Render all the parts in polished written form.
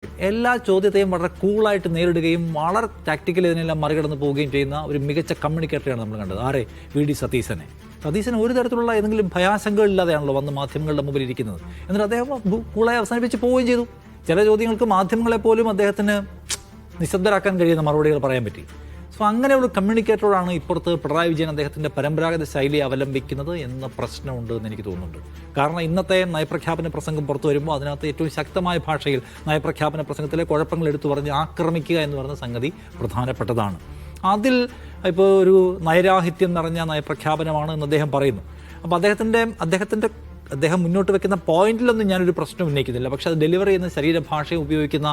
എല്ലാ ചോദ്യത്തെയും വളരെ കൂളായിട്ട് നേരിടുകയും വളരെ ടാക്ടിക്കലി ഇതിനെല്ലാം മറികടന്ന് പോവുകയും ചെയ്യുന്ന ഒരു മികച്ച കമ്മ്യൂണിക്കേറ്ററാണ് നമ്മൾ കണ്ടത്. ആരെ? വി.ഡി. സതീശന് ഒരു തരത്തിലുള്ള ഏതെങ്കിലും ഭയാശങ്കകളില്ലാതെയാണല്ലോ വന്ന് മാധ്യമങ്ങളുടെ മുമ്പിൽ ഇരിക്കുന്നത്. എന്നിട്ട് അദ്ദേഹം കൂളായി അവസാനിപ്പിച്ച് പോവുകയും ചെയ്തു. ചില ചോദ്യങ്ങൾക്ക് മാധ്യമങ്ങളെപ്പോലും അദ്ദേഹത്തിന് നിശബ്ദരാക്കാൻ കഴിയുന്ന മറുപടികൾ പറയാൻ പറ്റി. സോ അങ്ങനെയുള്ള കമ്മ്യൂണിക്കേറ്ററോടാണ് ഇപ്പുറത്ത് പിണറായി വിജയൻ അദ്ദേഹത്തിൻ്റെ പരമ്പരാഗത ശൈലി അവലംബിക്കുന്നത് എന്ന പ്രശ്നമുണ്ട് എന്ന് എനിക്ക് തോന്നുന്നുണ്ട്. കാരണം ഇന്നത്തെ നയപ്രഖ്യാപന പ്രസംഗം പുറത്തു വരുമ്പോൾ അതിനകത്ത് ഏറ്റവും ശക്തമായ ഭാഷയിൽ നയപ്രഖ്യാപന പ്രസംഗത്തിലെ കുഴപ്പങ്ങൾ എടുത്തു പറഞ്ഞ് ആക്രമിക്കുക എന്ന് പറയുന്ന സംഗതി പ്രധാനപ്പെട്ടതാണ്. അതിൽ ഇപ്പോൾ ഒരു നയരാഹിത്യം നിറഞ്ഞ നയപ്രഖ്യാപനമാണ് എന്ന് അദ്ദേഹം പറയുന്നു. അപ്പോൾ അദ്ദേഹം മുന്നോട്ട് വെക്കുന്ന പോയിന്റിലൊന്നും ഞാനൊരു പ്രശ്നം ഉന്നയിക്കുന്നില്ല. പക്ഷേ അത് ഡെലിവറി ചെയ്യുന്ന ശരീരഭാഷയും ഉപയോഗിക്കുന്ന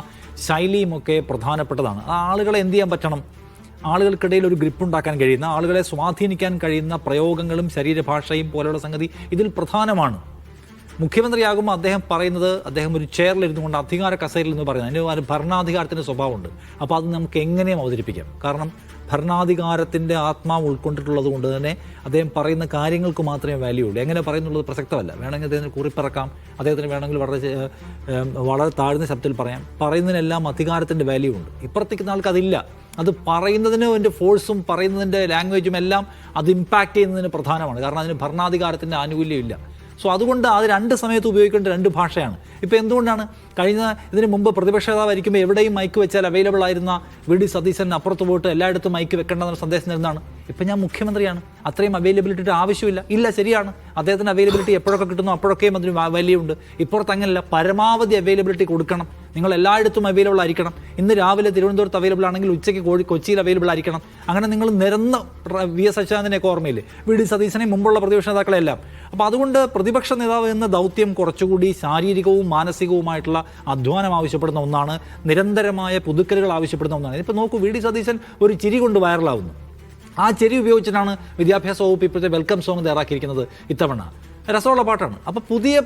ശൈലിയും ഒക്കെ പ്രധാനപ്പെട്ടതാണ്. ആ ആളുകളെ എന്ത് ചെയ്യാൻ പറ്റണം? ആളുകൾക്കിടയിൽ ഒരു ഗ്രിപ്പ് ഉണ്ടാക്കാൻ കഴിയുന്ന, ആളുകളെ സ്വാധീനിക്കാൻ കഴിയുന്ന പ്രയോഗങ്ങളും ശരീരഭാഷയും പോലെയുള്ള സംഗതി ഇതിൽ പ്രധാനമാണ്. മുഖ്യമന്ത്രിയാകുമ്പോൾ അദ്ദേഹം പറയുന്നത്, അദ്ദേഹം ഒരു ചെയറിലിരുന്നു കൊണ്ട് അധികാര കസേരയിൽ നിന്ന് പറയുന്നത്, അതിന് ഭരണാധികാരത്തിൻ്റെ സ്വഭാവമുണ്ട്. അപ്പോൾ അത് നമുക്ക് എങ്ങനെയും അവതരിപ്പിക്കാം. കാരണം ഭരണാധികാരത്തിൻ്റെ ആത്മാവ് ഉൾക്കൊണ്ടിട്ടുള്ളത് കൊണ്ട് തന്നെ അദ്ദേഹം പറയുന്ന കാര്യങ്ങൾക്ക് മാത്രമേ വാല്യൂ ഉള്ളൂ. എങ്ങനെ പറയുന്നുള്ളത് പ്രസക്തമല്ല. വേണമെങ്കിൽ അദ്ദേഹത്തിന് കുറിപ്പിറക്കാം, അദ്ദേഹത്തിന് വേണമെങ്കിൽ വളരെ താഴ്ന്ന ശബ്ദത്തിൽ പറയാം. പറയുന്നതിനെല്ലാം അധികാരത്തിൻ്റെ വാല്യൂ ഉണ്ട്. ഇപ്പുറത്തേക്കുന്ന ആൾക്ക് അതില്ല. അത് പറയുന്നതിന് അതിൻ്റെ ഫോഴ്സും പറയുന്നതിൻ്റെ ലാംഗ്വേജും എല്ലാം അത് ഇമ്പാക്റ്റ് ചെയ്യുന്നതിന് പ്രധാനമാണ്. കാരണം അതിന് ഭരണാധികാരത്തിൻ്റെ ആനുകൂല്യം ഇല്ല. സോ അതുകൊണ്ട് അത് രണ്ട് സമയത്ത് ഉപയോഗിക്കേണ്ട രണ്ട് ഭാഷയാണ്. ഇപ്പോൾ എന്തുകൊണ്ടാണ് ഇതിന് മുമ്പ് പ്രതിപക്ഷ നേതാവായിരിക്കുമ്പോൾ എവിടെയും മൈക്ക് വെച്ചാൽ അവൈലബിൾ ആയിരുന്ന വി.ഡി. സതീശൻ അപ്പുറത്ത് പോയിട്ട് എല്ലായിടത്തും മൈക്ക് വെക്കേണ്ടെന്ന സന്ദേശം തരുന്നതാണ്. ഇപ്പം ഞാൻ മുഖ്യമന്ത്രിയാണ്, അത്രയും അവൈലബിലിറ്റി ആവശ്യമില്ല. ഇല്ല, ശരിയാണ്, അദ്ദേഹത്തിന് അവൈലബിലിറ്റി എപ്പോഴൊക്കെ കിട്ടുന്നു അപ്പോഴൊക്കെയും അതിന് വാല്യൂ ഉണ്ട്. ഇപ്പുറത്ത് അങ്ങനെയല്ല, പരമാവധി അവൈലബിലിറ്റി കൊടുക്കണം. നിങ്ങൾ എല്ലായിടത്തും അവൈലബിൾ ആയിരിക്കണം. ഇന്ന് രാവിലെ തിരുവനന്തപുരത്ത് അവൈലബിൾ ആണെങ്കിൽ ഉച്ചയ്ക്ക് കൊച്ചിയിൽ അവൈലബിൾ ആയിരിക്കണം. അങ്ങനെ നിങ്ങൾ നിരന്ന വി.എസ്. അച്യുതാനന്ദനെയൊക്കെ ഓർമ്മയില്ലേ, വി.ഡി. സതീശനെയും മുമ്പുള്ള പ്രതിപക്ഷ നേതാക്കളെല്ലാം. അപ്പോൾ അതുകൊണ്ട് പ്രതിപക്ഷ നേതാവ് എന്ന ദൗത്യം കുറച്ചുകൂടി ശാരീരികവും മാനസികവുമായിട്ടുള്ള അധ്വാനം ആവശ്യപ്പെടുന്ന ഒന്നാണ്, നിരന്തരമായ പുതുക്കലുകൾ ആവശ്യപ്പെടുന്ന ഒന്നാണ്. ഇപ്പോൾ നോക്കൂ, വി.ഡി. സതീശൻ ഒരു ചിരി കൊണ്ട് വൈറലാവുന്നു. ആ ചിരി ഉപയോഗിച്ചിട്ടാണ് വിദ്യാഭ്യാസ വകുപ്പ് ഇപ്പോഴത്തെ വെൽക്കം സോങ് തയ്യാറാക്കിയിരിക്കുന്നത്. ഇത്തവണ രസമുള്ള പാട്ടാണ്. അപ്പോൾ പുതിയ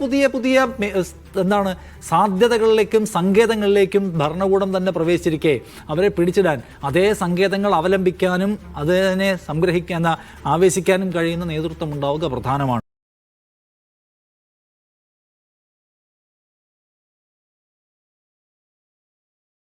സാധ്യതകളിലേക്കും സങ്കേതങ്ങളിലേക്കും ഭരണകൂടം തന്നെ പ്രവേശിച്ചിരിക്കെ അവരെ പിടിച്ചിടാൻ, അതേ സങ്കേതങ്ങൾ അവലംബിക്കാനും അതിനെ സംഗ്രഹിക്കാൻ, ആവേശിക്കാനും കഴിയുന്ന നേതൃത്വം ഉണ്ടാവുക പ്രധാനമാണ്.